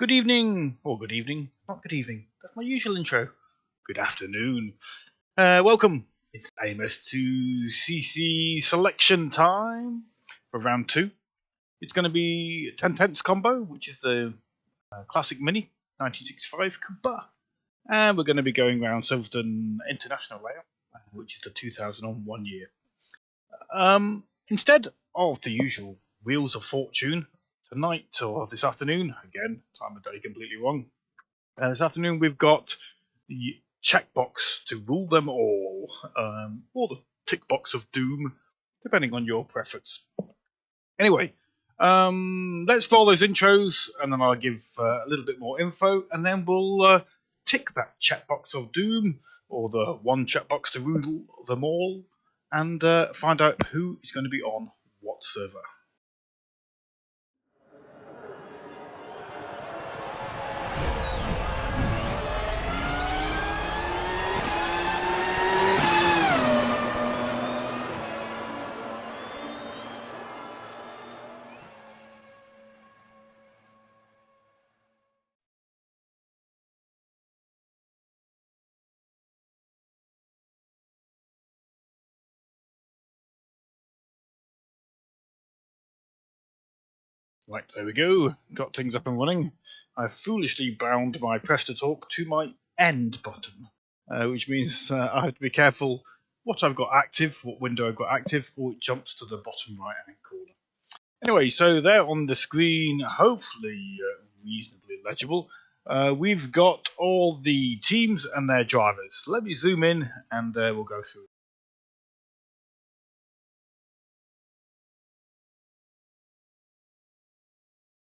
Good evening, or good evening, not good evening. That's my usual intro. Good afternoon. Welcome. It's AMS2CC selection time for round 2. It's going to be 10 pence combo, which is the classic mini 1965 Cooper. And we're going to be going around Silverstone International layout, which is the 2001 year. Instead of the usual Wheels of Fortune, tonight or this afternoon, again, time of day completely wrong. This afternoon we've got the checkbox to rule them all, or the tick box of doom, depending on your preference. Anyway, let's roll those intros, and then I'll give a little bit more info, and then we'll tick that checkbox of doom, or the one checkbox to rule them all, and find out who is going to be on what server. Right, there we go. Got things up and running. I've foolishly bound my press to talk to my end button, which means I have to be careful what I've got active, what window I've got active, or it jumps to the bottom right-hand corner. Anyway, so there on the screen, hopefully reasonably legible, we've got all the teams and their drivers. Let me zoom in and we'll go through.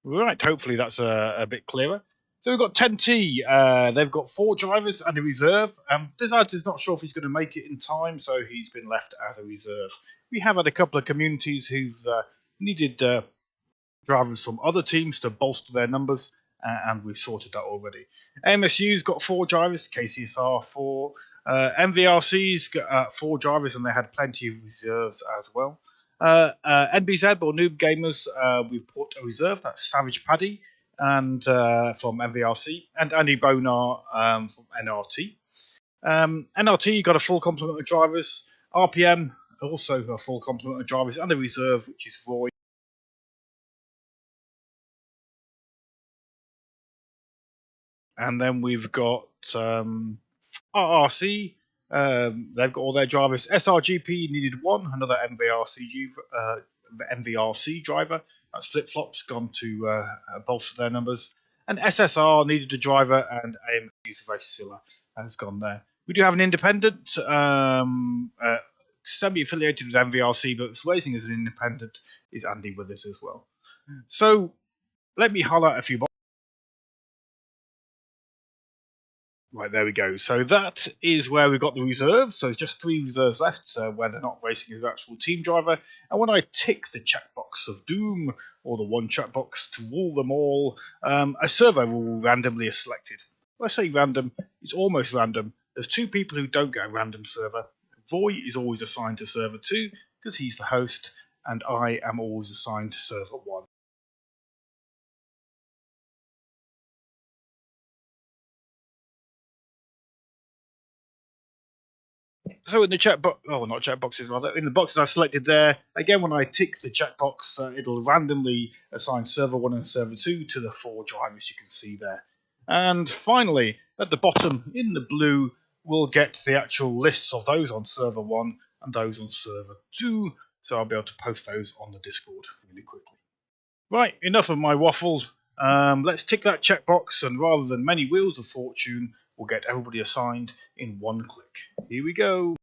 Right, hopefully that's a bit clearer. So we've got 10T. They've got 4 drivers and a reserve. Desires is not sure if he's going to make it in time, so he's been left as a reserve. We have had a couple of communities who've needed drivers from other teams to bolster their numbers, and we've sorted that already. AMSU's got 4 drivers, KCSR 4. MVRC's got 4 drivers, and they had plenty of reserves as well. NBZ or Noob Gamers, we've put a reserve. That's Savage Paddy and from MVRC, and Andy Bonar from NRT. NRT got a full complement of drivers. RPM also a full complement of drivers, and a reserve, which is Roy. And then we've got RRC. They've got all their drivers. SRGP needed 1, another MVRC driver. That's Flip Flops, gone to bolster their numbers. And SSR needed a driver, and AMC's Vasilla has gone there. We do have an independent, semi-affiliated with MVRC, but racing as an independent is Andy with us as well. So let me highlight a few boxes. Right, there we go. So that is where we've got the reserves. So there's just 3 reserves left where they're not racing as an actual team driver. And when I tick the checkbox of doom, or the one checkbox to rule them all, a server will randomly is selected. When I say random, it's almost random. There's 2 people who don't get a random server. Roy is always assigned to server 2 because he's the host, and I am always assigned to server 1. So in the chat box, not chat boxes, rather, in the boxes I selected there, again, when I tick the checkbox, it'll randomly assign server 1 and server 2 to the 4 drivers you can see there. And finally, at the bottom, in the blue, we'll get the actual lists of those on server 1 and those on server 2, so I'll be able to post those on the Discord really quickly. Right, enough of my waffles. Let's tick that checkbox, and rather than many wheels of fortune, we'll get everybody assigned in one click. Here we go.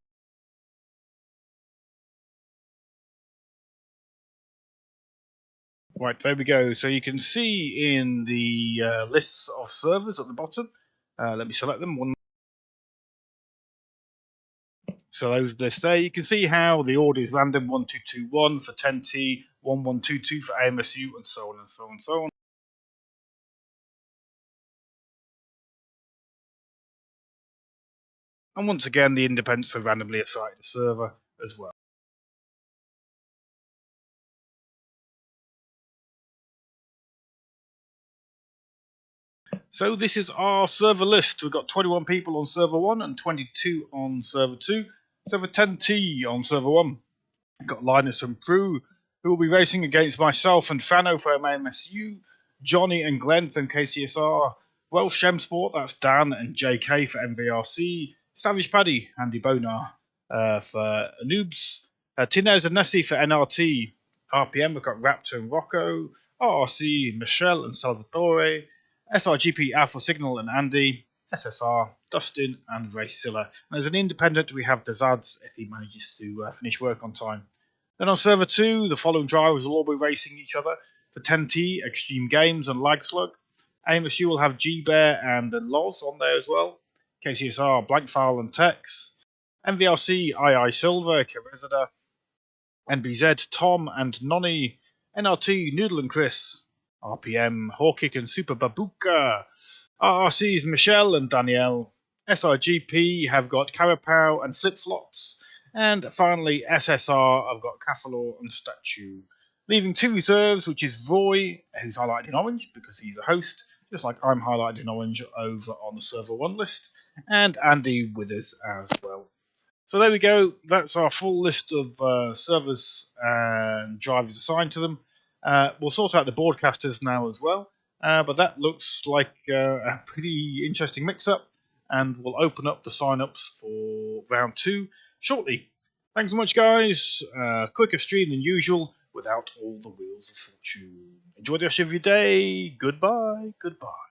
Right, there we go. So you can see in the lists of servers at the bottom. Let me select them. So those lists there, you can see how the order is random: 1221 for 10T, 1122 for AMSU, and so on and so on and so on. And once again, the independents are randomly assigned a server as well. So this is our server list. We've got 21 people on server 1 and 22 on server 2. Server 10T on server 1. We've got Linus from Prue, who will be racing against myself and Fano from AMSU, Johnny and Glenn from KCSR, Welsh Shem Sport, that's Dan and JK for MVRC, Savage Paddy, Andy Bonar for Noobs, Tinez and Nessie for NRT, RPM, we've got Raptor and Rocco, RRC, Michelle and Salvatore, SRGP, Alpha Signal and Andy, SSR, Dustin and Racilla. And as an independent, we have Dazads if he manages to finish work on time. Then on server 2, the following drivers will all be racing each other. For 10T, Extreme Games and Lag Slug. AMSU will have G-Bear and Loz on there as well. KCSR, Blankfowl and Tex. MVRC, II Silver, Keresida. NBZ, Tom and Nonny. NRT, Noodle and Chris. RPM, Hawkick and Super Babuka. RRC's Michelle and Danielle. SRGP have got Carapow and Flip Flops. And finally, SSR, I've got Cafalor and Statue. Leaving 2 reserves, which is Roy, who's highlighted in orange because he's a host, just like I'm highlighted in orange over on the server 1 list, and Andy Withers as well. So there we go. That's our full list of servers and drivers assigned to them. We'll sort out the broadcasters now as well, but that looks like a pretty interesting mix-up, and we'll open up the sign-ups for round 2 shortly. Thanks so much, guys. Quicker stream than usual without all the wheels of fortune. Enjoy the rest of your day. Goodbye. Goodbye.